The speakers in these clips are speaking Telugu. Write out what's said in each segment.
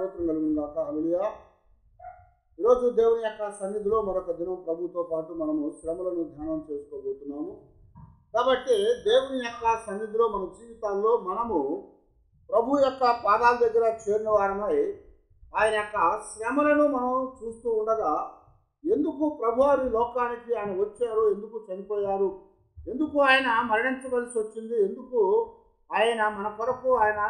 స్తోత్రం కలుగును గాక. హల్లెలూయా. ఈరోజు దేవుని యొక్క సన్నిధిలో మరొక దినం ప్రభుతో పాటు మనము శ్రమలను ధ్యానం చేసుకోబోతున్నాము. కాబట్టి దేవుని యొక్క సన్నిధిలో మన జీవితాల్లో మనము ప్రభు యొక్క పాదాల దగ్గర చేరిన వారమై ఆయన యొక్క శ్రమలను మనం చూస్తూ ఉండగా, ఎందుకు ప్రభువారి లోకానికి ఆయన వచ్చారు, ఎందుకు చనిపోయారు, ఎందుకు ఆయన మరణించవలసి వచ్చింది, ఎందుకు ఆయన మన కొరకు ఆయన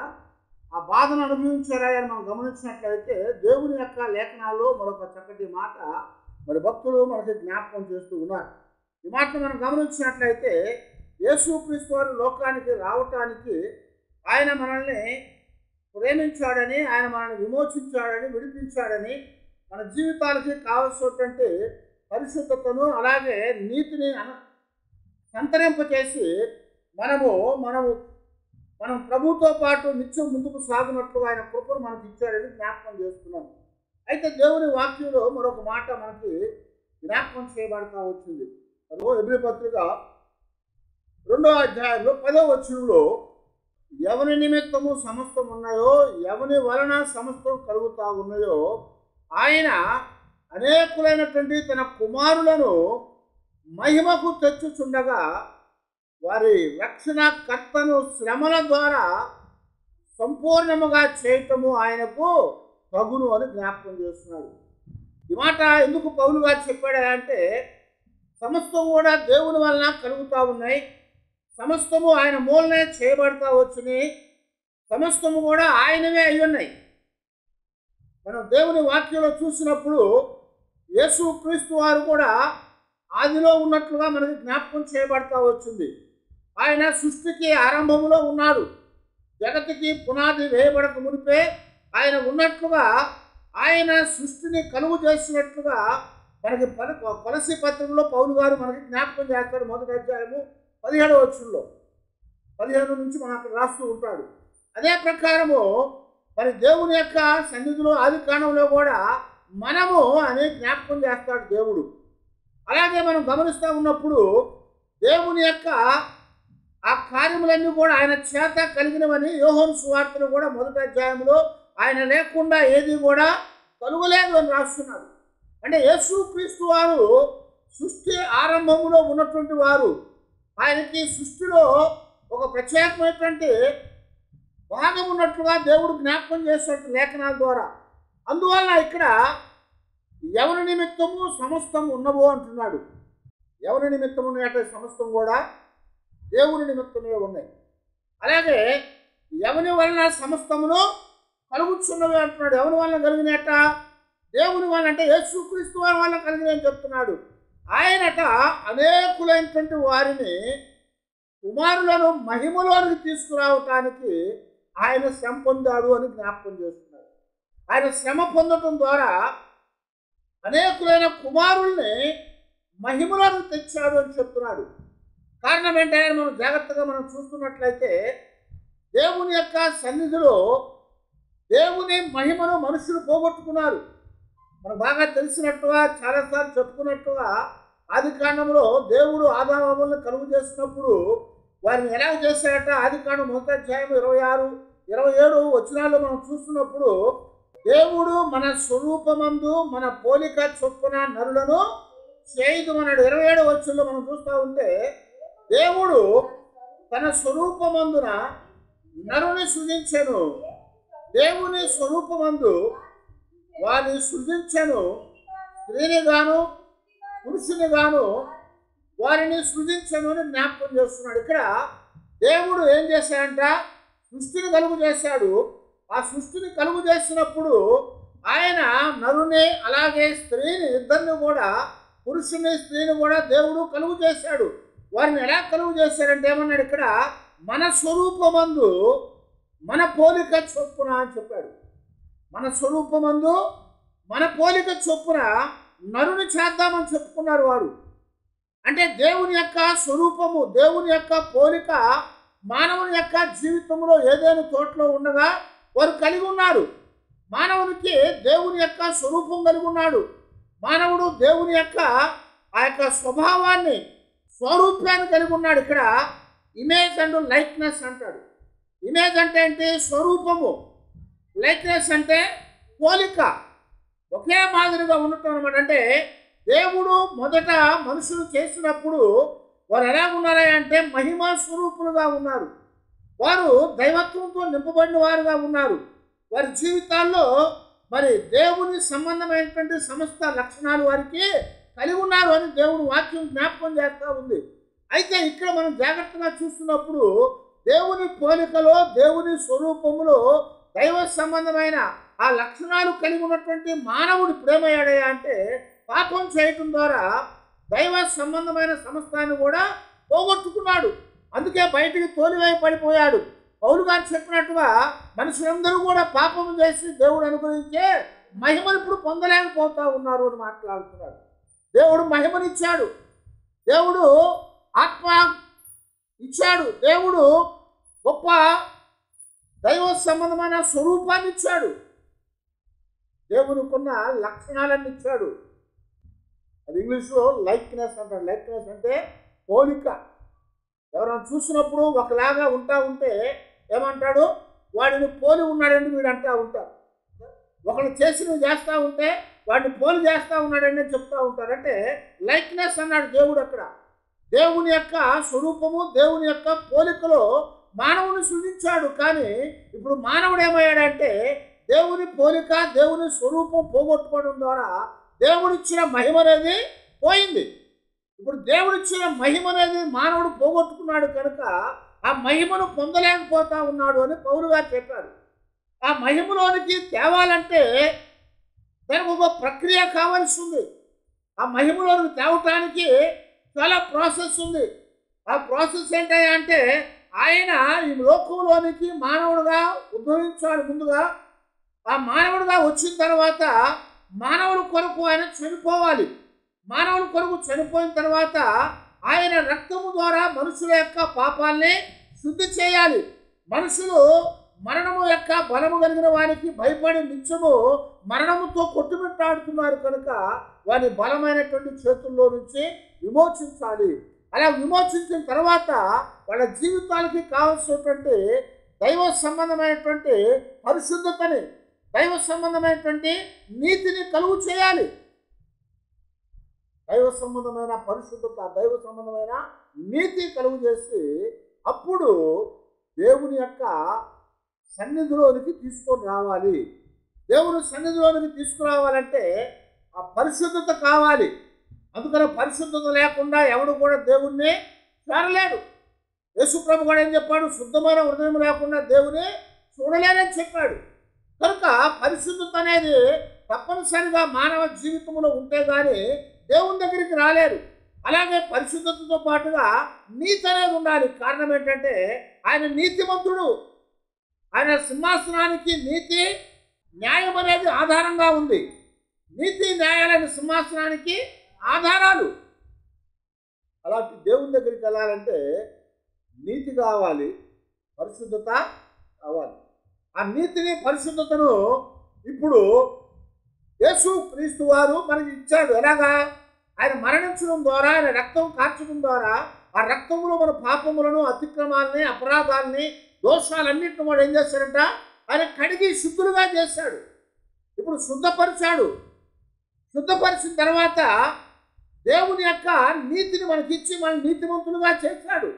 ఆ బాధను అనుభవించారని మనం గమనించినట్లయితే దేవుని యొక్క లేఖనాల్లో మరొక చక్కటి మాట మరి భక్తులు మనకి జ్ఞాపకం చేస్తూ ఉన్నారు. ఈ మాట మనం గమనించినట్లయితే యేసుక్రీస్తు వారు లోకానికి రావటానికి ఆయన మనల్ని ప్రేమించాడని, ఆయన మనల్ని విమోచించాడని, విడిపించాడని, మన జీవితాలకి కావలసినటువంటి పరిశుద్ధతను అలాగే నీతిని సంతరింపచేసి మనం ప్రభుతో పాటు నిత్యం ముందుకు సాగునట్లు ఆయన కృపను మనకి ఇచ్చాడని జ్ఞాపకం చేస్తున్నాం. అయితే దేవుని వాక్యంలో మరొక మాట మనకి జ్ఞాపకం చేయబడతా వచ్చింది. హెబ్రీ పత్రిక 2వ అధ్యాయంలో 10వ వచనంలో, ఎవని నిమిత్తము సమస్తం ఉన్నాయో, ఎవని వలన సమస్తం కలుగుతా ఉన్నాయో, ఆయన అనేకులైనటువంటి తన కుమారులను మహిమకు తెచ్చుచుండగా వారి రక్షణకర్తను శ్రమల ద్వారా సంపూర్ణముగా చేయటము ఆయనకు తగును అని జ్ఞాపకం చేస్తున్నాడు. ఈ మాట ఎందుకు పౌలు గారు చెప్పాడు అంటే, సమస్తం కూడా దేవుని వలన కలుగుతూ ఉన్నాయి, సమస్తము ఆయన మూలనే చేయబడతా వచ్చినాయి, సమస్తము కూడా ఆయనవే అయి ఉన్నాయి. మనం దేవుని వాక్యంలో చూసినప్పుడు యేసుక్రీస్తు వారు కూడా ఆదిలో ఉన్నట్లుగా మనకి జ్ఞాపకం చేయబడతా వచ్చింది. ఆయన సృష్టికి ఆరంభంలో ఉన్నాడు. జగతికి పునాది వేయబడక మునిపే ఆయన ఉన్నట్లుగా, ఆయన సృష్టిని కలుగు చేసినట్లుగా మనకి కొలస్సీ పత్రికలో పౌలు గారు మనకి జ్ఞాపకం చేస్తాడు. 1వ అధ్యాయము 17వ వచనంలో 15 నుంచి మనం అక్కడ రాస్తూ ఉంటాడు. అదే ప్రకారము మరి దేవుని యొక్క సన్నిధిలో ఆది కాండంలో కూడా మనము అని జ్ఞాపకం చేస్తాడు దేవుడు. అలాగే మనం గమనిస్తూ ఉన్నప్పుడు దేవుని యొక్క ఆ కార్యములన్నీ కూడా ఆయన చేత కలిగినవని యోహాను సువార్తలో కూడా 1వ అధ్యాయంలో ఆయన లేకుండా ఏది కూడా కలుగలేదు అని రాస్తున్నాడు. అంటే యేసుక్రీస్తు వారు సృష్టి ఆరంభంలో ఉన్నటువంటి వారు, ఆయనకి సృష్టిలో ఒక ప్రత్యేకమైనటువంటి భాగం ఉన్నట్లుగా దేవుడు జ్ఞాపకం చేసినట్టు లేఖనాల ద్వారా. అందువల్ల ఇక్కడ ఎవరి నిమిత్తము సమస్తం ఉన్నవో అంటున్నాడు. ఎవరి నిమిత్తం ఉన్నాయంటే సమస్తం కూడా దేవుని నిమిత్తమే ఉన్నాయి. అలాగే ఎవరి వలన సమస్తమును కలుగుచున్నవి అంటున్నాడు. ఎవరి వలన కలిగినట? దేవుని వలన, అంటే యేసుక్రీస్తు వారి వలన కలిగినని చెప్తున్నాడు. ఆయనట అనేకులైనటువంటి వారిని కుమారులను మహిమలోనికి తీసుకురావటానికి ఆయన శ్రమ పొందాడు అని జ్ఞాపకం చేస్తున్నాడు. ఆయన శ్రమ పొందటం ద్వారా అనేకులైన కుమారుల్ని మహిమలోకి తెచ్చాడు అని చెప్తున్నాడు. కారణం ఏంటంటే మనం జాగ్రత్తగా మనం చూస్తున్నట్లయితే దేవుని యొక్క సన్నిధిలో దేవుని మహిమను మనుషులు పోగొట్టుకున్నారు. మనకు బాగా తెలిసినట్టుగా చాలాసార్లు చెప్పుకున్నట్టుగా ఆది కాండంలో దేవుడు ఆదాము హవ్వలను కలుగు చేసినప్పుడు వారిని ఎలా చేశాడట? ఆది కాండం 1వ అధ్యాయం 26, 27 వచనాల్లో మనం చూస్తున్నప్పుడు, దేవుడు మన స్వరూపమందు మన పోలిక చొప్పున నరులను చేయుదుమన్నాడు. 27వ వచనంలో మనం చూస్తూ ఉంటే, దేవుడు తన స్వరూపమందున నరుని సృజించెను, దేవుని స్వరూపమందు వారిని సృజించెను, స్త్రీని గాను పురుషుని గాను వారిని సృజించెను అని జ్ఞాపకం చేస్తున్నాడు. ఇక్కడ దేవుడు ఏం చేశాడంట? సృష్టిని కలుగు చేశాడు. ఆ సృష్టిని కలుగు చేసినప్పుడు ఆయన నరుని అలాగే స్త్రీని, ఇద్దరిని కూడా, పురుషుని స్త్రీని కూడా దేవుడు కలుగు చేశాడు. వారిని ఎలా కలుగు చేశాడంటే ఏమన్నాడు ఇక్కడ? మన స్వరూపమందు మన పోలిక చొప్పున అని చెప్పాడు. మన స్వరూపమందు మన పోలిక చొప్పున నరుని చేద్దామని చెప్పుకున్నారు వారు. అంటే దేవుని యొక్క స్వరూపము, దేవుని యొక్క పోలిక మానవుని యొక్క జీవితంలో ఏదైనా తోటలో ఉండగా వారు కలిగి ఉన్నారు. మానవునికి దేవుని యొక్క స్వరూపం కలిగి ఉన్నాడు. మానవుడు దేవుని యొక్క ఆ యొక్క స్వభావాన్ని, స్వరూపాన్ని కలిగి ఉన్నాడు. ఇక్కడ ఇమేజ్ అండ్ లైక్నెస్ అంటాడు. ఇమేజ్ అంటే ఏంటి? స్వరూపము. లైక్నెస్ అంటే పోలిక, ఒకే మాదిరిగా ఉండటం అనమాట. అంటే దేవుడు మొదట మనుషులు చేసినప్పుడు వారు ఎలా ఉన్నారా అంటే మహిమా స్వరూపులుగా ఉన్నారు. వారు దైవత్వంతో నింపబడిన వారుగా ఉన్నారు. వారి జీవితాల్లో మరి దేవుని సంబంధమైనటువంటి సమస్త లక్షణాలు వారికి కలిగి ఉన్నారు అని దేవుని వాక్యం జ్ఞాపకం చేస్తూ ఉంది. అయితే ఇక్కడ మనం జాగ్రత్తగా చూస్తున్నప్పుడు దేవుని పోలికలో, దేవుని స్వరూపములో దైవ సంబంధమైన ఆ లక్షణాలు కలిగి ఉన్నటువంటి మానవుడు ప్రేమయ్యాడయా అంటే పాపం చేయటం ద్వారా దైవ సంబంధమైన సమస్తాన్ని కూడా పోగొట్టుకున్నాడు. అందుకే బయటికి తోలివై పడిపోయాడు. పౌలు గారు చెప్పినట్టుగా మనుషులందరూ కూడా పాపం చేసి దేవుడు అనుగ్రహించే మహిమను ఇప్పుడు పొందలేకపోతా ఉన్నారు అని మాట్లాడుతున్నాడు. దేవుడు మహిమనిచ్చాడు, దేవుడు ఆత్మ ఇచ్చాడు, దేవుడు గొప్ప దైవ సంబంధమైన స్వరూపాన్ని ఇచ్చాడు, దేవునికున్న లక్షణాలన్నీ ఇచ్చాడు. అది ఇంగ్లీష్లో లైక్నెస్ అంటారు. లైక్నెస్ అంటే పోలిక. ఎవరైనా చూసినప్పుడు ఒకలాగా ఉంటే ఏమంటాడు, వాడిని పోలి ఉన్నాడండి వీడు అంటూ ఉంటారు. ఒకళ్ళు చేసినవి చేస్తూ ఉంటే వాడిని పోలి చేస్తూ ఉన్నాడని చెప్తూ ఉంటారు. అంటే లైక్నెస్ అన్నాడు దేవుడు అక్కడ. దేవుని యొక్క స్వరూపము, దేవుని యొక్క పోలికలో మానవుని సృజించాడు. కానీ ఇప్పుడు మానవుడు ఏమయ్యాడంటే దేవుని పోలిక, దేవుని స్వరూపం పోగొట్టుకోవడం ద్వారా దేవుడిచ్చిన మహిమ అనేది పోయింది. ఇప్పుడు దేవుడిచ్చిన మహిమ అనేది మానవుడు పోగొట్టుకున్నాడు కనుక ఆ మహిమను పొందలేకపోతా ఉన్నాడు అని పౌలు గారు చెప్పారు. ఆ మహిమలోనికి తేవాలంటే దానికి ఒక ప్రక్రియ కావాల్సి ఉంది. ఆ మహిమలోనికి తేవటానికి చాలా ప్రాసెస్ ఉంది. ఆ ప్రాసెస్ ఏంటయ్యా అంటే ఆయన ఈ లోకంలోనికి మానవుడుగా ఉద్భవించాడు. ముందుగా ఆ మానవుడుగా వచ్చిన తర్వాత మానవుడి కొరకు ఆయన చనిపోవాలి. మానవుడి కొరకు చనిపోయిన తర్వాత ఆయన రక్తము ద్వారా మనుషుల యొక్క పాపాల్ని శుద్ధి చేయాలి. మనుషులు మరణము యొక్క బలము కలిగిన వారికి భయపడి నిత్యము మరణముతో కొట్టుమిట్టాడుతున్నారు కనుక వారి బలమైనటువంటి చేతుల్లో నుంచి విమోచించాలి. అలా విమోచించిన తర్వాత వాళ్ళ జీవితాలకి కావలసినటువంటి దైవ సంబంధమైనటువంటి పరిశుద్ధతని, దైవ సంబంధమైనటువంటి నీతిని కలుగు చేయాలి. దైవ సంబంధమైన పరిశుద్ధత, దైవ సంబంధమైన నీతి కలుగు చేసి అప్పుడు దేవుని యొక్క సన్నిధిలోనికి తీసుకొని రావాలి. దేవుని సన్నిధిలోనికి తీసుకురావాలంటే ఆ పరిశుద్ధత కావాలి. అందుకని పరిశుద్ధత లేకుండా ఎవడు కూడా దేవుణ్ణి చేరలేడు. యేసుప్రభు కూడా ఏం చెప్పాడు, శుద్ధమైన హృదయం లేకుండా దేవుని చూడలేనని చెప్పాడు. కనుక పరిశుద్ధత అనేది తప్పనిసరిగా మానవ జీవితంలో ఉంటే కానీ దేవుని దగ్గరికి రాలేరు. అలాగే పరిశుద్ధతతో పాటుగా నీతి అనేది ఉండాలి. కారణం ఏంటంటే ఆయన నీతిమంతుడు. ఆయన సింహాసనానికి నీతి న్యాయం అనేది ఆధారంగా ఉంది. నీతి న్యాయాలైన సింహాసనానికి ఆధారాలు. అలాంటి దేవుని దగ్గరికి వెళ్ళాలంటే నీతి కావాలి, పరిశుద్ధత కావాలి. ఆ నీతిని, పరిశుద్ధతను ఇప్పుడు యేసు క్రీస్తు వారు మనకి ఇచ్చాడు. ఎలాగా? ఆయన మరణించడం ద్వారా, ఆయన రక్తం కార్చడం ద్వారా ఆ రక్తంలో మన పాపములను, అతిక్రమాలని, అపరాధాలని, దోషాలన్నింటిని వాడు ఏం చేశాడంట, ఆయన కడిగి శుద్ధులుగా చేశాడు. ఇప్పుడు శుద్ధపరిచాడు. శుద్ధపరిచిన తర్వాత దేవుని యొక్క నీతిని మనకిచ్చి మన నీతిమంతులుగా చేశాడు.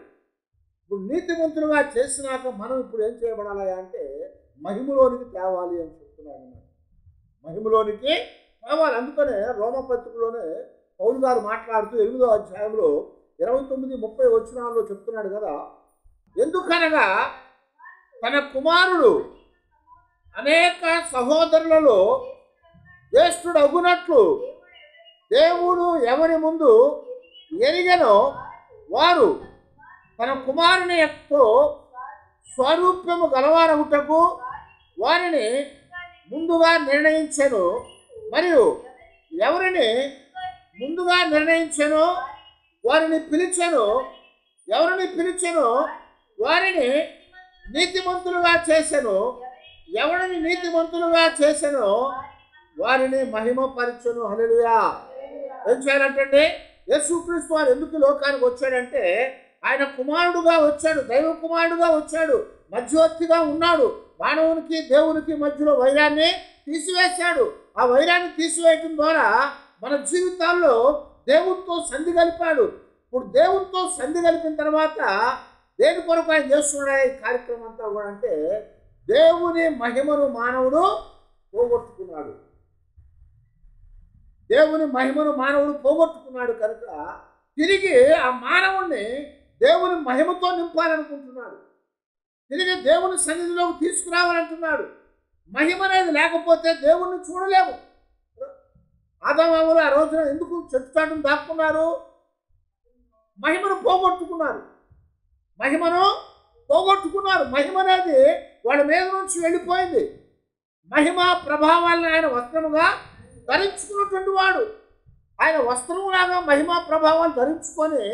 ఇప్పుడు నీతిమంతులుగా చేసినాక మనం ఇప్పుడు ఏం చేయబడాలి అంటే మహిమలోనికి తేవాలి అని చెప్తున్నాడు. మహిమలోనికి తేవాలి. అందుకనే రోమపత్రికలోనే పౌలు గారు మాట్లాడుతూ 8వ అధ్యాయంలో 29-30 వచనాల్లో చెప్తున్నాడు కదా, ఎందుకనగా తన కుమారుడు అనేక సహోదరులలో జ్యేష్ఠుడు అగునట్లు దేవుడు ఎవరి ముందు ఎరిగెనో వారు తన కుమారుని యొక్క స్వరూప్యము గలవారగుటకు వారిని ముందుగా నిర్ణయించెను. మరియు ఎవరిని ముందుగా నిర్ణయించెనో వారిని పిలిచెను. ఎవరిని పిలిచెనో వారిని నీతిమంతులుగా చేసెను. ఎవరిని నీతిమంతులుగా చేసెనో వారిని మహిమపరచెను. హల్లెలూయా. ఏం చేయాలంటే యేసుక్రీస్తు వారు ఎందుకు లోకానికి వచ్చాడంటే ఆయన కుమారుడుగా వచ్చాడు, దైవ కుమారుడుగా వచ్చాడు, మధ్యవర్తిగా ఉన్నాడు. మానవునికి దేవునికి మధ్యలో వైరాన్ని తీసివేశాడు. ఆ వైరాన్ని తీసివేయటం ద్వారా మన జీవితాల్లో దేవునితో సంధి కలిపాడు. ఇప్పుడు దేవునితో సంధి కలిపిన తర్వాత దేని కొరకు ఆయన చేస్తున్నాడు ఈ కార్యక్రమం అంతా కూడా అంటే దేవుని మహిమను మానవుడు పోగొట్టుకున్నాడు. దేవుని మహిమను మానవుడు పోగొట్టుకున్నాడు కనుక తిరిగి ఆ మానవుణ్ణి దేవుని మహిమతో నింపాలనుకుంటున్నాడు. తిరిగి దేవుని సన్నిధిలోకి తీసుకురావాలంటున్నాడు. మహిమ అనేది లేకపోతే దేవుణ్ణి చూడలేము. ఆదాము ఆ రోజున ఎందుకు చెట్టు చాటును దాక్కున్నారు? మహిమను పోగొట్టుకున్నారు. మహిమ అనేది వాళ్ళ మీద నుంచి వెళ్ళిపోయింది. మహిమ ప్రభావాలను ఆయన వస్త్రముగా ధరించుకున్నటువంటి వాడు. ఆయన వస్త్రములాగా మహిమ ప్రభావాలు ధరించుకొని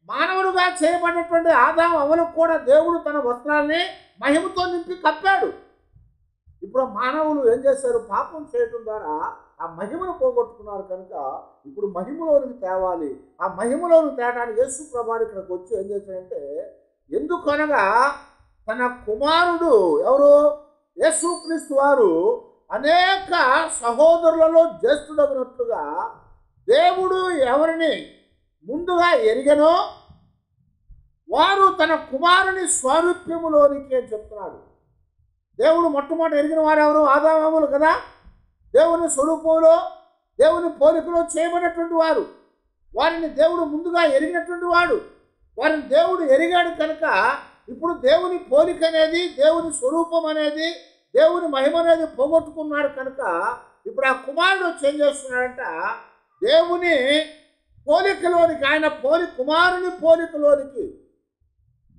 మానవుడుగా చేయబడినటువంటి ఆదాము అవ్వలకు కూడా దేవుడు తన వస్త్రాన్ని మహిమతో నింపి కప్పాడు. ఇప్పుడు మానవులు ఏం చేశారు? పాపం చేయటం ద్వారా ఆ మహిమను పోగొట్టుకున్నారు కనుక ఇప్పుడు మహిమలోనికి తేవాలి. ఆ మహిమలోనికి తేడానికి యేసు ప్రభువు ఇక్కడికి వచ్చి ఏం చేశాడంటే, ఎందుకనగా తన కుమారుడు ఎవరు? యేసుక్రీస్తు వారు అనేక సహోదరులలో జ్యేష్ఠుడగినట్లుగా దేవుడు ఎవరిని ముందుగా ఎరిగనో వారు తన కుమారుని స్వారూప్యములోనికి అని చెప్తున్నాడు. దేవుడు మొట్టమొదటి ఎరిగిన వారు ఎవరు? ఆదాము కదా. దేవుని స్వరూపంలో దేవుని పోలికలో చేయబడినటువంటి వారు. వారిని దేవుడు ముందుగా ఎరిగినటువంటి వాడు. వారిని దేవుడు ఎరిగాడు కనుక ఇప్పుడు దేవుని పోలిక అనేది, దేవుని స్వరూపం అనేది, దేవుని మహిమ అనేది పోగొట్టుకున్నాడు కనుక ఇప్పుడు ఆ కుమారుడు వచ్చి ఏం చేస్తున్నాడంట? దేవుని పోలికలోనికి, ఆయన కుమారుని పోలికలోనికి.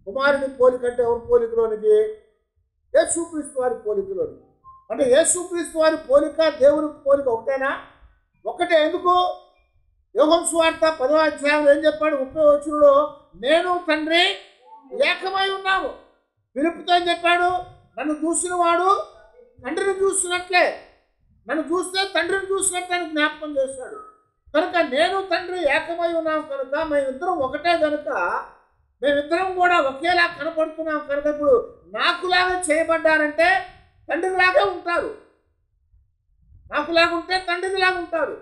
కుమారుని పోలిక అంటే ఎవరి పోలికలోనికి? యేసుక్రీస్తు వారి పోలికలోనికి. అంటే యేసుక్రీస్తు వారి పోలిక దేవుని పోలిక ఒకటేనా? ఒకటే. ఎందుకు? యోహాను సువార్త 10వ అధ్యాయంలో ఏం చెప్పాడు? 30వ వచనంలో నేను తండ్రి ఏకమై ఉన్నాము. ఫిలిప్పుతో ఏం చెప్పాడు? నన్ను చూసిన వాడు తండ్రిని చూసినట్లే, నన్ను చూస్తే తండ్రిని చూసినట్లే అని జ్ఞాపకం చేశాడు. కనుక నేను తండ్రి ఏకమై ఉన్నాం కనుక మేమిద్దరం ఒకటే కనుక మేమిద్దరం కూడా ఒకేలా కనపడుతున్నాం కనుక ఇప్పుడు నాకులాగా చేయబడ్డారంటే తండ్రిలాగే ఉంటారు, నాకులాగా ఉంటే తండ్రిలాగా ఉంటారు.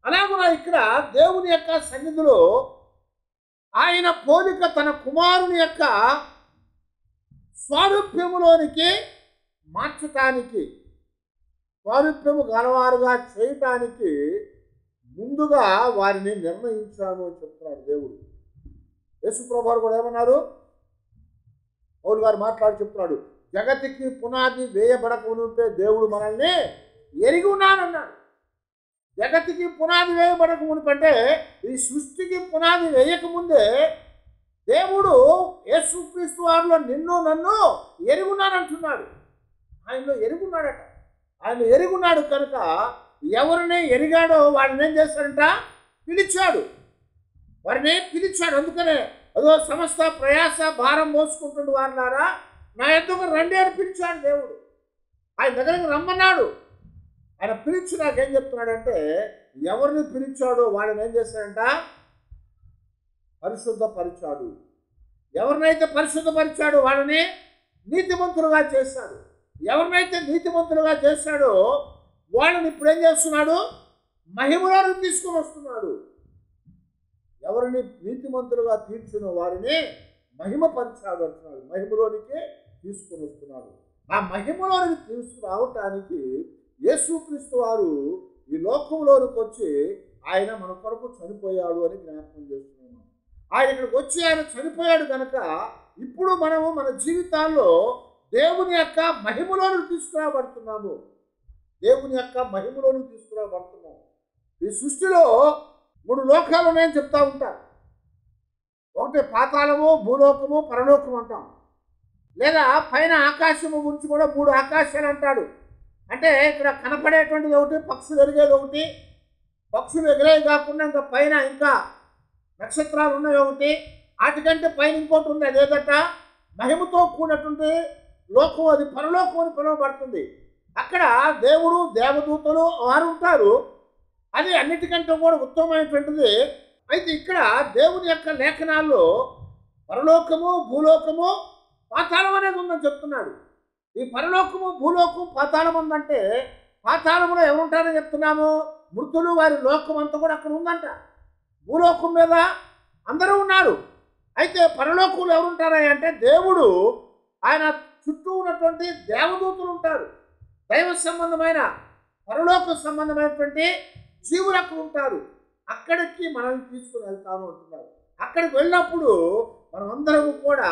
అలాగునా ఇక్కడ దేవుని యొక్క సన్నిధిలో ఆయన పోలిక తన కుమారుని యొక్క స్వారూప్యములోనికి మార్చటానికి, స్వారూప్యము గలవారుగా చేయటానికి ముందుగా వారిని నిర్ణయించాను అని చెప్తున్నాడు దేవుడు. యేసు ప్రభువు కూడా ఏమన్నారు? పౌలు గారు మాట్లాడి చెప్తున్నాడు, జగతికి పునాది వేయబడక మునుపే దేవుడు మనల్ని ఎరిగి ఉన్నానన్నాడు. జగతికి పునాది వేయబడక మునుపంటే ఈ సృష్టికి పునాది వేయకముందే దేవుడు యేసుక్రీస్తు వారిలో నిన్ను నన్ను ఎరుగున్నానంటున్నాడు. ఆయనలో ఎరుగున్నాడట. ఆయన ఎరుగున్నాడు కనుక ఎవరిని ఎరిగాడో వాడిని ఏం చేశాడంట? పిలిచాడు. వారిని పిలిచాడు. అందుకనే అదో సమస్త ప్రయాస భారం మోసుకుంటుండే వారినారా నా యొద్దకు రండి అని పిలిచాడు దేవుడు. ఆయన దగ్గరికి రమ్మన్నాడు. ఆయన పిలిచి నాకేం చెప్తున్నాడంటే ఎవరిని పిలిచాడో వాళ్ళని ఏం చేశాడంట? పరిశుద్ధపరిచాడు. ఎవరినైతే పరిశుద్ధపరిచాడో వాళ్ళని నీతిమంతులుగా చేశాడు. ఎవరినైతే నీతిమంతులుగా చేశాడో వాళ్ళని ఇప్పుడు ఏం చేస్తున్నాడు? మహిమలోకి తీసుకొని వస్తున్నాడు. ఎవరిని నీతిమంతులుగా తీర్చిన వారిని మహిమపరిచాడు అంటున్నాడు. మహిమలోనికి తీసుకొని వస్తున్నాడు. ఆ మహిమలోనికి తీసుకురావటానికి యేసుక్రీస్తు వారు ఈ లోకంలోనికి వచ్చి ఆయన మన కొరకు చనిపోయాడు అని జ్ఞాపకం చేస్తున్నాము. ఆయన ఇక్కడికి వచ్చి ఆయన చనిపోయాడు కనుక ఇప్పుడు మనము మన జీవితాల్లో దేవుని యొక్క మహిమలోనికి తీసుకురాబడుతున్నాము. దేవుని యొక్క మహిమలోనికి తీసుకురాబడుతున్నాము. ఈ సృష్టిలో 3 లోకాలు ఉన్నాయని చెప్తా ఉంటారు. ఒకటి పాతాళము, భూలోకము, పరలోకము అంటాం. లేదా పైన ఆకాశము గురించి కూడా 3 ఆకాశాలు అంటాడు. అంటే ఇక్కడ కనపడేటువంటిది ఒకటి, పక్షులు ఎరిగేది ఒకటి, పక్షులు ఎగిరేవి కాకుండా ఇంకా పైన ఇంకా నక్షత్రాలు ఉన్నాయి ఒకటి, వాటికంటే పైన ఇంకోటి ఉంది. అదేదట మహిమతో కూడినటువంటి లోకం, అది పరలోకం అని పిలువబడుతుంది. అక్కడ దేవుడు, దేవదూతలు వారు ఉంటారు. అది అన్నిటికంటే కూడా ఉత్తమమైనటువంటిది. అయితే ఇక్కడ దేవుని యొక్క లేఖనాల్లో పరలోకము, భూలోకము, పాతాళం అనేది ఉందని చెప్తున్నాడు. ఈ పరలోకము, భూలోకం, పాతాళం ఉందంటే పాతాళంలో ఎవరుంటారని చెప్తున్నాము? మృతులు, వారి లోకం అంతా కూడా అక్కడ ఉందంట. భూలోకం మీద అందరూ ఉన్నారు. అయితే పరలోకంలో ఎవరుంటారా అంటే దేవుడు, ఆయన చుట్టూ ఉన్నటువంటి దేవదూతలు ఉంటారు. దైవ సంబంధమైన, పరలోక సంబంధమైనటువంటి జీవులు అక్కడ ఉంటారు. అక్కడికి మనల్ని తీసుకుని వెళ్తాను అంటున్నారు. అక్కడికి వెళ్ళినప్పుడు మనం అందరము కూడా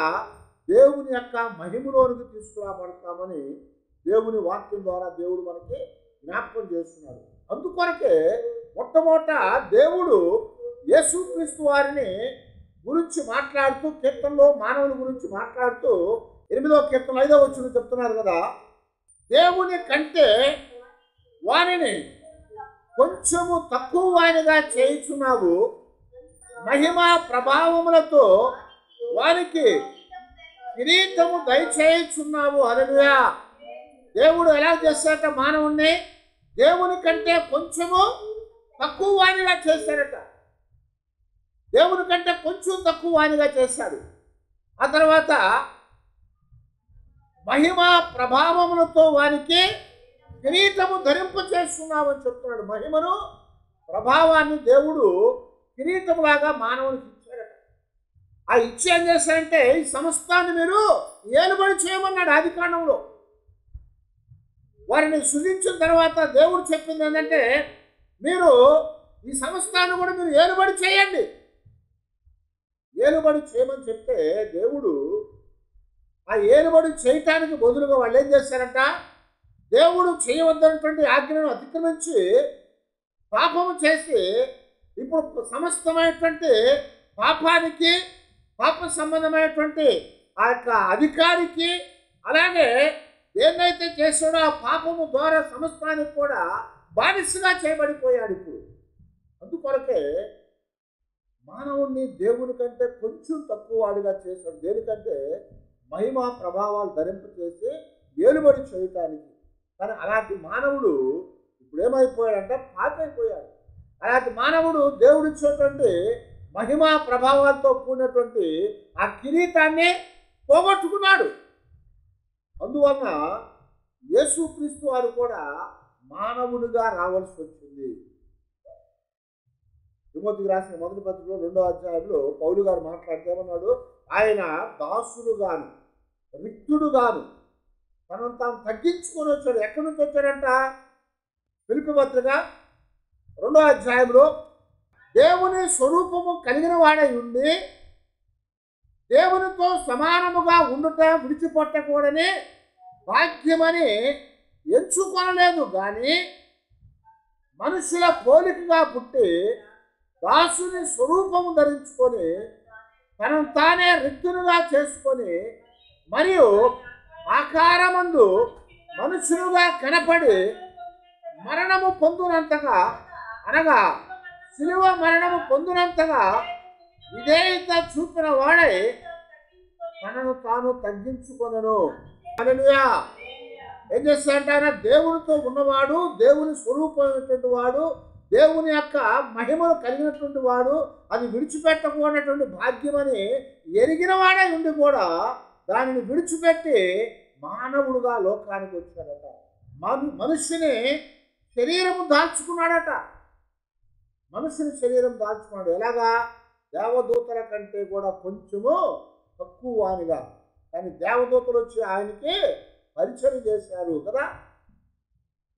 దేవుని యొక్క మహిమలోనికి తీసుకురాబడతామని దేవుని వాక్యం ద్వారా దేవుడు మనకి జ్ఞాపకం చేస్తున్నాడు. అందుకొరకే మొట్టమొదట దేవుడు యేసుక్రీస్తు వారిని గురించి మాట్లాడుతూ, కీర్తనలో మానవుల గురించి మాట్లాడుతూ 8వ కీర్తన 5వ వచనం చెప్తున్నారు కదా, దేవుని కంటే వారిని కొంచెము తక్కువ వానిగా చేయుచున్నావు, మహిమ ప్రభావములతో వారికి కిరీటము దయచేయుచున్నావు. హల్లెలూయా. దేవుడు ఎలా చేశాడట మానవుణ్ణి? దేవుని కంటే కొంచెము తక్కువ వానిగా చేశాడట. దేవుని కంటే కొంచెం తక్కువ వానిగా చేశాడు. ఆ తర్వాత మహిమ ప్రభావములతో వానికి కిరీటము ధరింప చేస్తున్నామని చెప్తున్నాడు. మహిమను, ప్రభావాన్ని దేవుడు కిరీటములాగా మానవునికి ఇచ్చాడట. ఆ ఇచ్చి ఏం చేశాడంటే ఈ సమస్తాన్ని మీరు ఏలుబడి చేయమన్నాడు ఆదికాండంలో. వారిని సృజించిన తర్వాత దేవుడు చెప్పింది ఏంటంటే, మీరు ఈ సమస్తాన్ని కూడా మీరు ఏలుబడి చేయండి. ఏలుబడి చేయమని చెప్తే దేవుడు ఆ ఏలుబడి చేయటానికి బదులుగా వాళ్ళు ఏం చేశారంట? దేవుడు చేయవద్దన్నటువంటి ఆజ్ఞను అతిక్రమించి పాపము చేసి ఇప్పుడు సమస్తమైనటువంటి పాపానికి, పాప సంబంధమైనటువంటి ఆ యొక్క అధికారికి, అలాగే ఏదైతే చేశాడో ఆ పాపము ద్వారా సమస్తానికి కూడా బానిసగా చేయబడిపోయాడు ఇప్పుడు. అందుకొరకే మానవుణ్ణి దేవుని కంటే కొంచెం తక్కువ వాడిగా చేశాడు. దేనికంటే మహిమ ప్రభావాలు ధరింప చేసి ఏలుబడి చేయటానికి. కానీ అలాంటి మానవుడు ఇప్పుడు ఏమైపోయాడంటే పాపైపోయాడు. అలాంటి మానవుడు దేవుడిచ్చేటువంటి మహిమ ప్రభావాలతో కూడినటువంటి ఆ కిరీటాన్ని పోగొట్టుకున్నాడు. అందువలన యేసుక్రీస్తు వారు కూడా మానవుడిగా రావాల్సి వచ్చింది. తిమోతికి రాసిన మొదటి పత్రికలో 2వ అధ్యాయంలో పౌలు గారు మాట్లాడితేమన్నాడు? ఆయన దాసుడుగాను, రిక్తుడుగాను తనను తాను తగ్గించుకొని వచ్చాడు. ఎక్కడి నుంచి వచ్చాడంట? ఫిలిప్పీ పత్రిక 2వ అధ్యాయంలో దేవుని స్వరూపము కలిగిన వాడై ఉండి దేవునితో సమానముగా ఉండుట విడిచిపెట్టకూడని భాగ్యమని ఎంచుకొనలేదు, కానీ మనుషుల పోలికగా పుట్టి దాసుని స్వరూపము ధరించుకొని తనను తానే రిక్తునిగా చేసుకొని మరియు ఆకారమందు మనుషులుగా కనపడి మరణము పొందునంతగా, అనగా శిలువ మరణము పొందునంతగా విధేయత చూపిన వాడై తనను తాను తగ్గించుకొనెను. హల్లెలూయా. ఏం చేస్తాడంటే ఆయన దేవునితో ఉన్నవాడు, దేవుని స్వరూపమైనటువంటి వాడు, దేవుని యొక్క మహిమను కలిగినటువంటి వాడు, అది విడిచిపెట్టకూడనటువంటి భాగ్యమని ఎరిగిన వాడై ఉండి కూడా దానిని విడిచిపెట్టి మానవుడుగా లోకానికి వచ్చాడట. మనుష్యుని శరీరము దాల్చుకున్నాడట. మనుషుని శరీరం దాల్చుకున్నాడు. ఎలాగా? దేవదూతల కంటే కూడా కొంచెము తక్కువ వానిగా. కానీ దేవదూతలు వచ్చి ఆయనకి పరిచయం చేశారు కదా.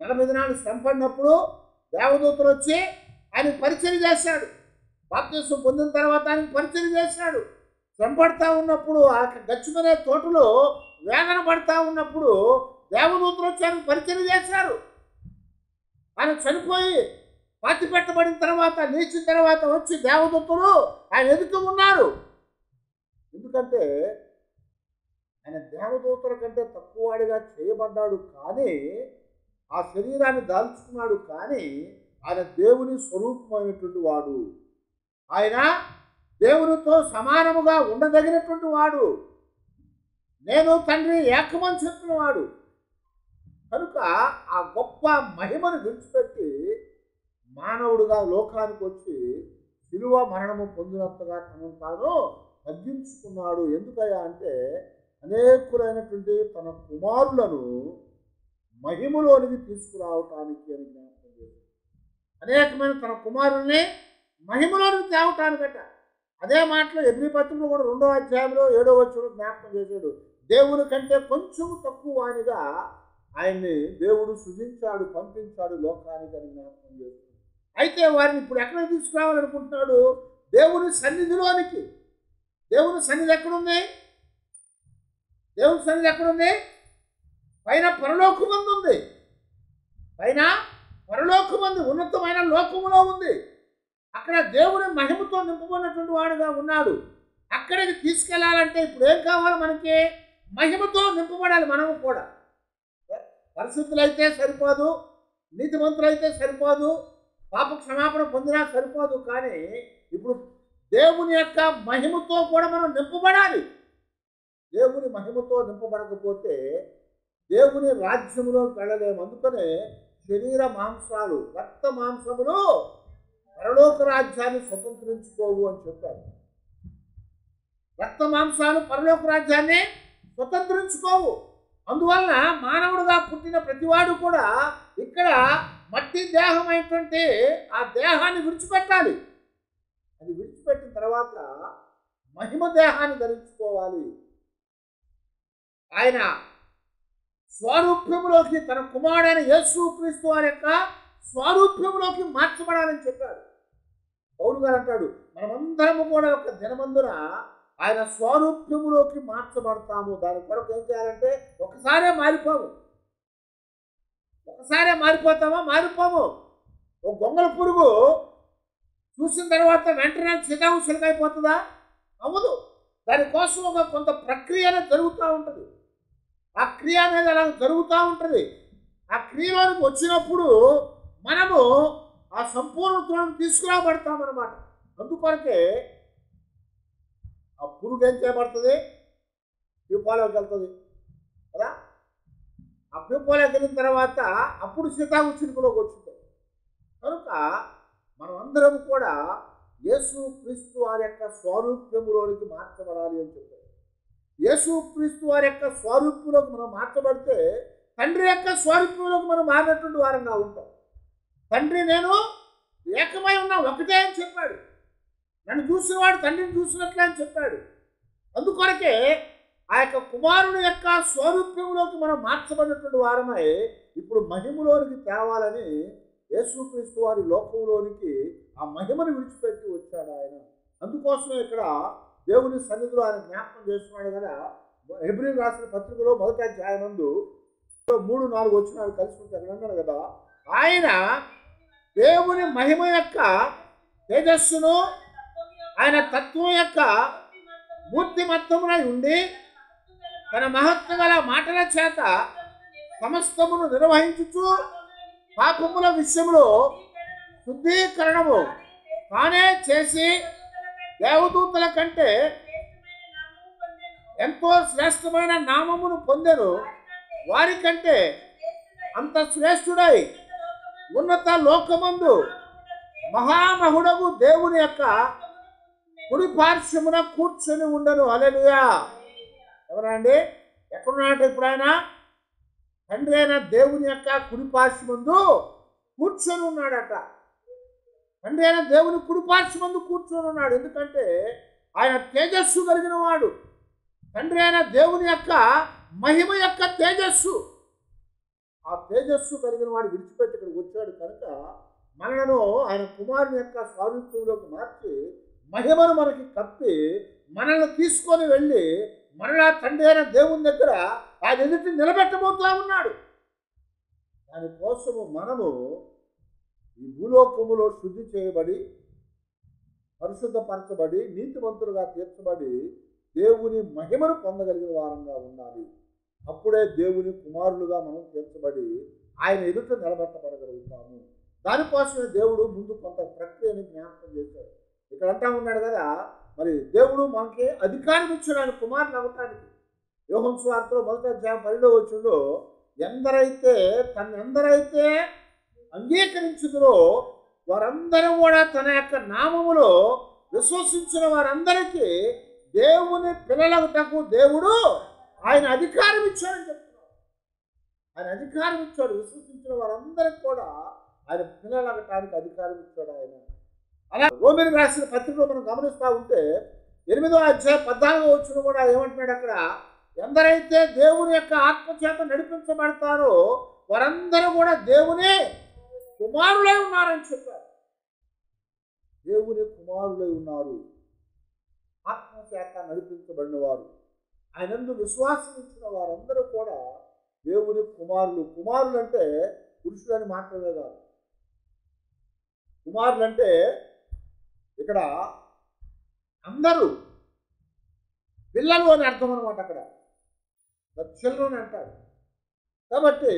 40 దినాలు శ్రమపడినప్పుడు దేవదూతలు వచ్చి ఆయనకు పరిచయం చేశాడు. బాప్తిసం పొందిన తర్వాత ఆయనకు పరిచయం చేశాడు. శ్రమపడతా ఉన్నప్పుడు ఆ గచ్చమనే తోటలో వేదన పడతా ఉన్నప్పుడు దేవదూతలు వచ్చి ఆయనకు పరిచయం చేశారు. ఆయన చనిపోయి పాతి పెట్టబడిన తర్వాత, లేచిన తర్వాత వచ్చి దేవదూతలు ఆయన ఎదుట ఉన్నారు. ఎందుకంటే ఆయన దేవదూతల కంటే తక్కువవాడిగా చేయబడ్డాడు, కానీ ఆ శరీరాన్ని దాల్చుకున్నాడు. కానీ ఆయన దేవుని స్వరూపమైనటువంటి వాడు. ఆయన దేవునితో సమానముగా ఉండదగినటువంటి వాడు. నేను తండ్రి ఏకమని చెప్పిన వాడు. కనుక ఆ గొప్ప మహిమను విడిచిపెట్టి మానవుడుగా లోకానికి వచ్చి శిలువ మరణము పొందినంతగా తనను తాను తగ్గించుకున్నాడు. ఎందుకయ్యా అంటే అనేకులైనటువంటి తన కుమారులను మహిమలోనికి తీసుకురావటానికి అని జ్ఞాపకం చేశాడు. అనేకమైన తన కుమారుల్ని మహిమలోనికి తేవటానికట. అదే మాటలో ఎబ్రీ పత్రికలో కూడా 2వ అధ్యాయంలో 7వ వచనంలో జ్ఞాపకం చేశాడు. దేవుని కంటే కొంచెం తక్కువ వానిగా ఆయన్ని దేవుడు సృజించాడు, పంపించాడు లోకానికి అని జ్ఞాపకం చేశాడు. అయితే వారిని ఇప్పుడు ఎక్కడికి తీసుకురావాలనుకుంటున్నాడు? దేవుని సన్నిధిలోనికి. దేవుని సన్నిధి ఎక్కడుంది? దేవుని సన్నిధి ఎక్కడుంది? పైన పరలోకమందు ఉంది. పైన పరలోకమందు ఉన్నతమైన లోకములో ఉంది. అక్కడ దేవుని మహిమతో నింపబడినటువంటి వాడుగా ఉన్నాడు. అక్కడికి తీసుకెళ్లాలంటే ఇప్పుడు ఏం కావాలి? మనకి మహిమతో నింపబడాలి. మనము కూడా పరిశుద్ధులైతే సరిపోదు, నీతిమంతులైతే సరిపోదు, పాప క్షమాపణ పొందినా సరిపోదు. కానీ ఇప్పుడు దేవుని యొక్క మహిమతో కూడా మనం నింపబడాలి. దేవుని మహిమతో నింపబడకపోతే దేవుని రాజ్యములోకి వెళ్ళలేము. అందుకనే శరీర మాంసాలు, రక్త మాంసములు పరలోక రాజ్యాన్ని స్వతంత్రించుకోవు అని చెప్పారు. రక్త మాంసాలు పరలోక రాజ్యాన్ని స్వతంత్రించుకోవు. అందువలన మానవుడుగా పుట్టిన ప్రతివాడు కూడా ఇక్కడ మట్టి దేహమైనటువంటి ఆ దేహాన్ని విడిచిపెట్టాలి. అది విడిచిపెట్టిన తర్వాత మహిమ దేహాన్ని ధరించుకోవాలి. ఆయన స్వరూప్యములోకి తన కుమారుడైన యేసుక్రీస్తు వారి యొక్క స్వరూప్యములోకి మార్చబడాలని చెప్పాడు. పౌలు గారు అంటాడు, మనమందరము కూడా ఒక దినమందున ఆయన స్వరూప్యములోకి మార్చబడతాము. దాని కొరకు ఏం చేయాలంటే ఒకసారే మారిపోము. ఒకసారే మారిపోతామా? మారిపోము. ఒక గొంగళ పురుగు చూసిన తర్వాత వెంటనే చిన్నగా అవ్వదు. దానికోసం ఒక కొంత ప్రక్రియ అనేది జరుగుతూ ఉంటుంది. ఆ క్రియ అనేది అలా జరుగుతూ ఉంటుంది. ఆ క్రియలోనికి వచ్చినప్పుడు మనము ఆ సంపూర్ణతను తీసుకురాబడతామన్నమాట. అందుకొరకే ఆ పురుగు ఏం చేయబడుతుంది? ప్యూపాలోకి వెళ్తుంది కదా. ఆ ప్యూపాలోకి వెళ్ళిన తర్వాత అప్పుడు సీతాకుచిలుకలోకి వచ్చింది. కనుక మనం అందరం కూడా యేసుక్రీస్తు వారి యొక్క స్వరూప్యములోనికి మార్చబడాలి అని చెప్పారు. యేసుక్రీస్తు వారి యొక్క స్వరూప్యంలోకి మనం మార్చబడితే తండ్రి యొక్క స్వరూప్యంలోకి మనం మారినటువంటి వారంగా ఉంటాం. తండ్రి నేను ఏకమై ఉన్నా, ఒకటే అని చెప్పాడు. నన్ను చూసిన వాడు తండ్రిని చూసినట్లే అని చెప్పాడు. అందుకొరకే ఆ యొక్క కుమారుని యొక్క స్వరూప్యంలోకి మనం మార్చబడినటువంటి వారమై ఇప్పుడు మహిమలోనికి తేవాలని యేసుక్రీస్తు వారి లోకంలోనికి ఆ మహిమను విడిచిపెట్టి వచ్చాడు ఆయన. అందుకోసమే ఇక్కడ దేవుని సన్నిధిలో ఆయన జ్ఞాపకం చేస్తున్నాడు కదా. హెబ్రీయులకు రాసిన పత్రికలో 1వ అధ్యాయమందు 3-4 వచనాలు కలిసి ఉంటాయి అన్నాడు కదా. ఆయన దేవుని మహిమ యొక్క తేజస్సును, ఆయన తత్వం యొక్క మూర్తిమత్తమునై ఉండి తన మహత్వ గల మాటల చేత సమస్తమును నిర్వహించుచు పాపముల విషయంలో శుద్ధీకరణము తానే చేసి దేవదూతల కంటే ఎంతో శ్రేష్టమైన నామమును పొందెను. వారికంటే అంత శ్రేష్ఠుడై ఉన్నత లోకమందు మహామహుడగు దేవుని యొక్క కుడి పార్శ్వమున కూర్చొని ఉండను. హల్లెలూయా. ఎవరండి? ఎక్కడున్నాడట ఇప్పుడు ఆయన? తండ్రి అయిన దేవుని యొక్క కుడి పార్శ్వమందు కూర్చొని ఉన్నాడట. తండ్రి అయిన దేవుని కుడి పార్శ్వమందు కూర్చొని ఉన్నాడు. ఎందుకంటే ఆయన తేజస్సు కలిగిన వాడు. తండ్రి అయిన దేవుని యొక్క మహిమ యొక్క తేజస్సు, ఆ తేజస్సు కలిగిన వాడు విడిచిపెట్టి ఇక్కడికి వచ్చాడు. కనుక మనలను ఆయన కుమారుని యొక్క స్వారూప్యంలోకి మార్చి మహిమను మనకి కప్పి మనల్ని తీసుకొని వెళ్ళి మరలా తండ్రి అయిన దేవుని దగ్గర ఆయన ఎదుటి నిలబెట్టబోతూ ఉన్నాడు. దానికోసము మనము ఈ భూలోకములో శుద్ధి చేయబడి పరిశుద్ధపరచబడి నీతివంతులుగా తీర్చబడి దేవుని మహిమను పొందగలిగిన వారంగా ఉండాలి. అప్పుడే దేవుని కుమారులుగా మనం తీర్చబడి ఆయన ఎదుట నిలబెట్టబడగలుగుతాము. దానికోసమే దేవుడు ముందు కొంత ప్రక్రియని జ్ఞాపకం చేశాడు. ఇక్కడ అంటా ఉన్నాడు కదా, మరి దేవుడు మనకి అధికారం ఇచ్చాడు ఆయన కుమారులు అవ్వటానికి. యోహాను సువార్తలో 1వ అధ్యాయం 12వ వచనంలో ఎందరైతే అంగీకరించుదురో వారందరూ కూడా తన యొక్క నామములో విశ్వసించిన వారందరికీ దేవుని పిల్లలకుటకు దేవుడు ఆయన అధికారం ఇచ్చాడని చెప్తున్నాడు. ఆయన అధికారం ఇచ్చాడు. విశ్వసించిన వారందరికీ కూడా ఆయన పిల్లలగటానికి అధికారం ఇచ్చాడు ఆయన. అలా రోమిలకు రాసిన పత్రికలో మనం గమనిస్తూ ఉంటే 8వ అధ్యాయం 14వ వచనం కూడా ఏమంటున్నాడు అక్కడ, ఎందరైతే దేవుని యొక్క ఆత్మచేత నడిపించబడతారో వారందరూ కూడా దేవుని కుమారులై ఉన్నారని చెప్పారు. దేవుని కుమారులై ఉన్నారు, ఆత్మచేత నడిపించబడిన వారు, ఆయనందు విశ్వాసం ఇచ్చిన వారందరూ కూడా దేవుని కుమారులు. కుమారులు అంటే పురుషులని మాత్రమే కాదు. కుమారులు అంటే ఇక్కడ అందరూ పిల్లలు అని అర్థం అనమాట. అక్కడ చిల్డ్రన్ అంటాడు. కాబట్టి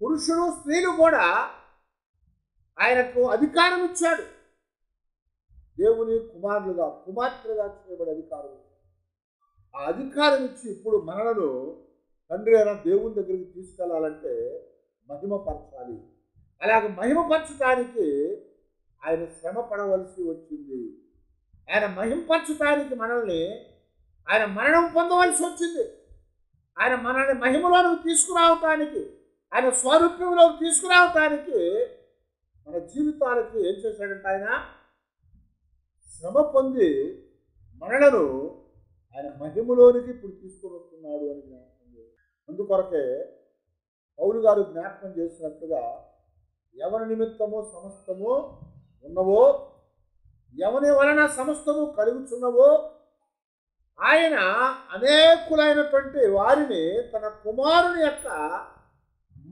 పురుషులు స్త్రీలు కూడా ఆయనకు అధికారం ఇచ్చాడు. దేవుని కుమారులుగా కుమార్తెలుగా చేయబడే అధికారం. ఆ అధికారం ఇచ్చి ఇప్పుడు మనలను తండ్రి అయిన దేవుని దగ్గరికి తీసుకెళ్లాలంటే మహిమపరచాలి. అలాగే మహిమపరచడానికి ఆయన శ్రమ పడవలసి వచ్చింది. ఆయన మహిమపరచడానికి మనల్ని ఆయన మరణం పొందవలసి వచ్చింది. ఆయన మనల్ని మహిమలోకి తీసుకురావటానికి, ఆయన స్వరూప్యంలోకి తీసుకురావటానికి మన జీవితాలకి ఏం చేశాడంటే ఆయన శ్రమ పొంది మనలను ఆయన మహిమలోనికి ఇప్పుడు తీసుకొని వస్తున్నాడు అని జ్ఞాపకం చేశాడు. అందుకొరకే పౌలు గారు జ్ఞాపకం చేసినట్లుగా ఎవరి నిమిత్తమో సమస్తము ఉన్నవో, ఎవని వలన సమస్తము కలుగుచున్నవో ఆయన అనేకులైనటువంటి వారిని తన కుమారుని యొక్క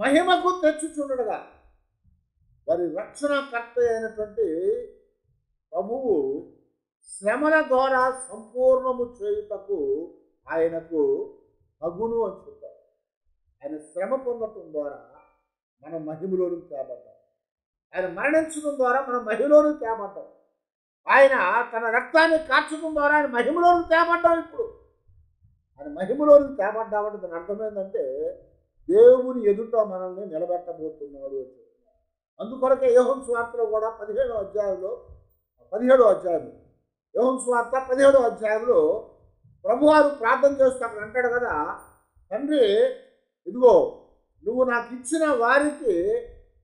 మహిమకు తెచ్చుచుండగా, వారి రక్షణకర్త అయినటువంటి ప్రభువు శ్రమల ద్వారా సంపూర్ణము చేయుటకు ఆయనకు తగును అని చెప్పారు. ఆయన శ్రమ పొందటం ద్వారా మనం మహిమలోనికి తేబడ్డాం. ఆయన మరణించడం ద్వారా మనం మహిమలోనికి తేబడ్డాం. ఆయన తన రక్తాన్ని కార్చడం ద్వారా ఆయన మహిమలోనికి తేబడ్డాం. ఇప్పుడు ఆయన మహిమలోనికి తేబడ్డామంటే దాని అర్థం ఏంటంటే దేవుని ఎదుట మనల్ని నిలబెట్టబోతున్నాడు అని చెప్తున్నారు. అందుకొరకే యోహాను సువార్తలో కూడా 17వ అధ్యాయంలో యోహాను సువార్త 17వ అధ్యాయంలో ప్రభువారు ప్రార్థన చేస్తూ అక్కడ అంటాడు కదా, తండ్రి ఇదిగో నువ్వు నాకు ఇచ్చిన వారికి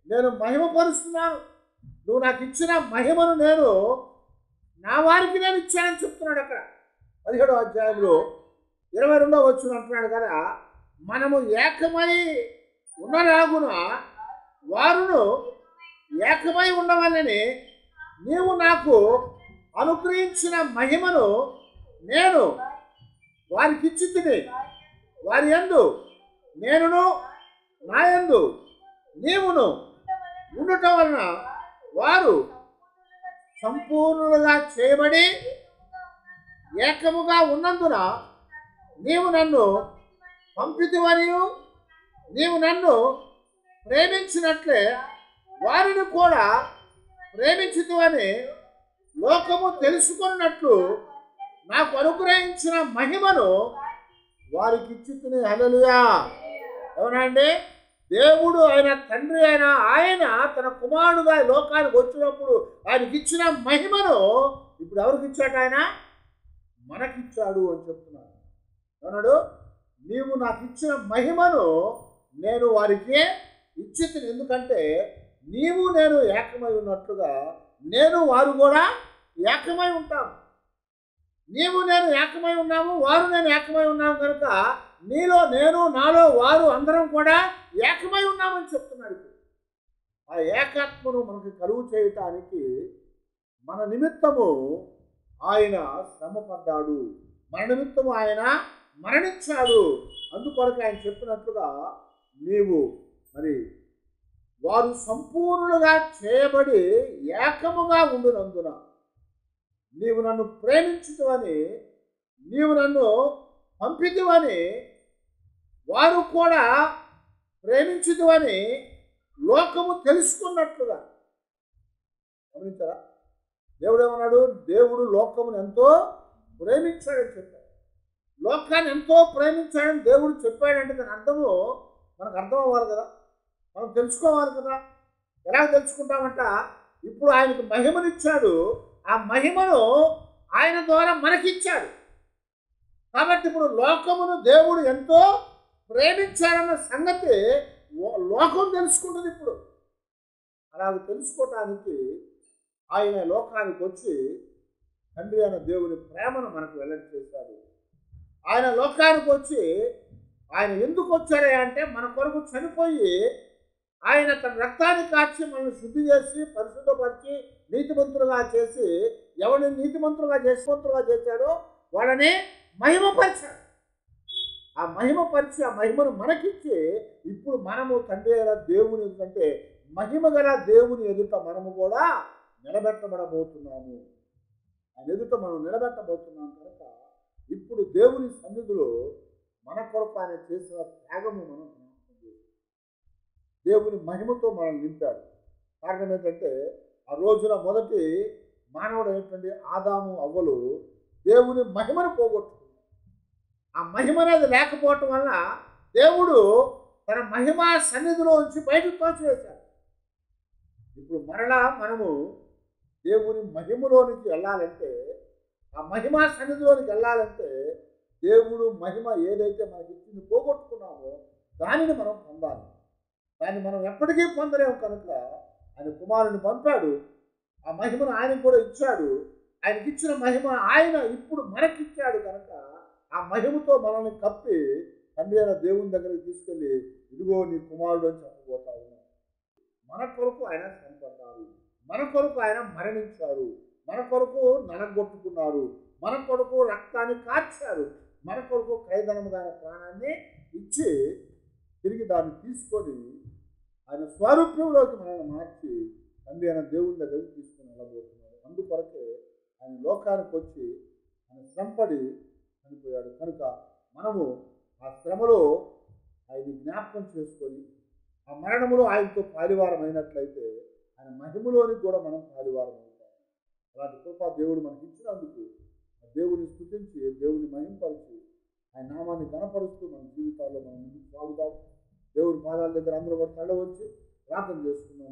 నేను మహిమపరుస్తున్నాను, నువ్వు నాకు ఇచ్చిన మహిమను నేను నా వారికి నేను ఇచ్చానని చెప్తున్నాడు. అక్కడ 17వ అధ్యాయంలో 22వ వచనం అంటున్నాడు కదా, మనము ఏకమై ఉన్నలాగున వారును ఏకమై ఉండవాలని నీవు నాకు అనుగ్రహించిన మహిమను నేను వారికి ఇచ్చితిని, వారి యందు నేనును నా యందు నీవును ఉండటం వలన వారు సంపూర్ణులుగా చేయబడి ఏకముగా ఉన్నందున నీవు నన్ను పంపితివనియు నీవు నన్ను ప్రేమించినట్లే వారిని కూడా ప్రేమించితివని లోకము తెలుసుకున్నట్లు నాకు అనుగ్రహించిన మహిమను వారికి ఇచ్చితిని. హల్లెలూయా. అవునండి, దేవుడు ఆయన తండ్రి అయిన ఆయన తన కుమారుడుగా లోకానికి వచ్చినప్పుడు ఆయనకి ఇచ్చిన మహిమను ఇప్పుడు ఎవరికి ఇచ్చాడు? ఆయన మనకిచ్చాడు అని చెప్తున్నాడు. అన్నాడు, నీవు నాకు ఇచ్చిన మహిమను నేను వారికి ఇచ్చితిని. ఎందుకంటే నీవు నేను ఏకమై ఉన్నట్లుగా నేను వారు కూడా ఏకమై ఉంటాం. నీవు నేను ఏకమై ఉన్నాము, వారు నేను ఏకమై ఉన్నాము కనుక నీలో నేను నాలో వారు అందరం కూడా ఏకమై ఉన్నామని చెప్తున్నాడు. ఆ ఏకాత్మను మనకు కలుగు చేయటానికి మన నిమిత్తము ఆయన శ్రమ పడ్డాడు, మన నిమిత్తము ఆయన మరణించాడు. అందుకొరకు ఆయన చెప్పినట్లుగా నీవు మరి వారు సంపూర్ణులుగా చేయబడి ఏకముగా ఉండునందున నీవు నన్ను ప్రేమించుతావని నీవు నన్ను పంపితువని వారు కూడా ప్రేమించుతావని లోకము తెలుసుకున్నట్లుగా. గమనించారా? దేవుడు ఏమన్నాడు? దేవుడు లోకమును ఎంతో ప్రేమించాడని చెప్పాడు. లోకాన్ని ఎంతో ప్రేమించాడని దేవుడు చెప్పాడంటే దాని అర్థము మనకు అర్థం అవ్వాలి కదా, మనం తెలుసుకోవాలి కదా. ఎలా తెలుసుకుంటామంట? ఇప్పుడు ఆయనకు మహిమనిచ్చాడు, ఆ మహిమను ఆయన ద్వారా మనకిచ్చాడు. కాబట్టి ఇప్పుడు లోకమును దేవుడు ఎంతో ప్రేమించాడన్న సంగతి లోకం తెలుసుకుంటుంది ఇప్పుడు. అలాగ తెలుసుకోవటానికి ఆయన లోకానికి వచ్చి తండ్రి అయిన దేవుని ప్రేమను మనకు వెల్లడి చేశాడు. ఆయన లోకానికి వచ్చి ఆయన ఎందుకు వచ్చాడే అంటే మన కొరకు చనిపోయి ఆయన తన రక్తాన్ని కార్చి మనల్ని శుద్ధి చేసి పరిశుద్ధపరిచి నీతిమంతులుగా చేసి ఎవరిని నీతిమంతులుగా చేశాడో వాళ్ళని మహిమపరిచాడు. ఆ మహిమపరిచి ఆ మహిమను మనకిచ్చి ఇప్పుడు మనము తండ్రి అయిన దేవుని ఎదుటంటే మహిమ గల దేవుని ఎదుట మనము కూడా నిలబెట్టబడబోతున్నాము. ఆయన ఎదుట మనం నిలబెట్టబోతున్నాం కనుక ఇప్పుడు దేవుని సన్నిధిలో మన కొరకు ఆయన చేసిన త్యాగము మనం దేవుని మహిమతో మనల్ని నింపాడు. కారణం ఏంటంటే ఆ రోజున మొదటి మానవుడు అయినటువంటి ఆదాము అవ్వలు దేవుని మహిమను పోగొట్టుకున్నారు. ఆ మహిమ అనేది లేకపోవటం వల్ల దేవుడు తన మహిమ సన్నిధిలో ఉంచి బయటకు తోచివేశాడు. ఇప్పుడు మరలా మనము దేవుని మహిమలోనికి వెళ్ళాలంటే, ఆ మహిమా సన్నిధిలోనికి వెళ్ళాలంటే దేవుడు మహిమ ఏదైతే మనకి ఇచ్చింది పోగొట్టుకున్నామో దానిని మనం పొందాలి. దాన్ని మనం ఎప్పటికీ పొందలేము కనుక ఆయన కుమారుని పంపాడు. ఆ మహిమను ఆయనకు కూడా ఇచ్చాడు. ఆయనకి ఇచ్చిన మహిమ ఆయన ఇప్పుడు మనకిచ్చాడు కనుక ఆ మహిమతో మనల్ని కప్పి తండ్రి అయిన దేవుని దగ్గరికి తీసుకెళ్ళి ఇదిగో నీ కుమారుడు అని చెప్పబోతా ఉన్నాడు. మన కొరకు ఆయన చనిపడ్డారు, మన కొరకు ఆయన మరణించారు, మన కొరకు నలగొట్టుకున్నారు, మన కొరకు రక్తాన్ని కార్చారు, మన కొరకు క్రయధనముగా ప్రాణాన్ని ఇచ్చి తిరిగి దాన్ని తీసుకొని ఆయన స్వరూపంలోకి మనల్ని మార్చి తండ్రి అయిన దేవుని దగ్గరికి తీసుకొని వెళ్ళబోతున్నాడు. అందుకొరకే ఆయన లోకానికి వచ్చి ఆయన శ్రమపడి చనిపోయాడు కనుక మనము ఆ శ్రమలో ఆయన్ని జ్ఞాపకం చేసుకొని ఆ మరణములో ఆయనతో పాలివారం అయినట్లయితే ఆయన మహిమలోనికి కూడా మనం పాలివారం అవుతాం. అలాంటి కృప దేవుడు మనకి ఇచ్చినందుకు ఆ దేవుని స్తుతించి దేవుని మహిమపరిచి ఆయన నామాన్ని గణపరుస్తూ మన జీవితాల్లో మనం ముందుకు సాగుతాం. దేవుని పాదాల దగ్గర అందరూ కూడా తల వచ్చి ప్రార్థన చేసుకున్నాం.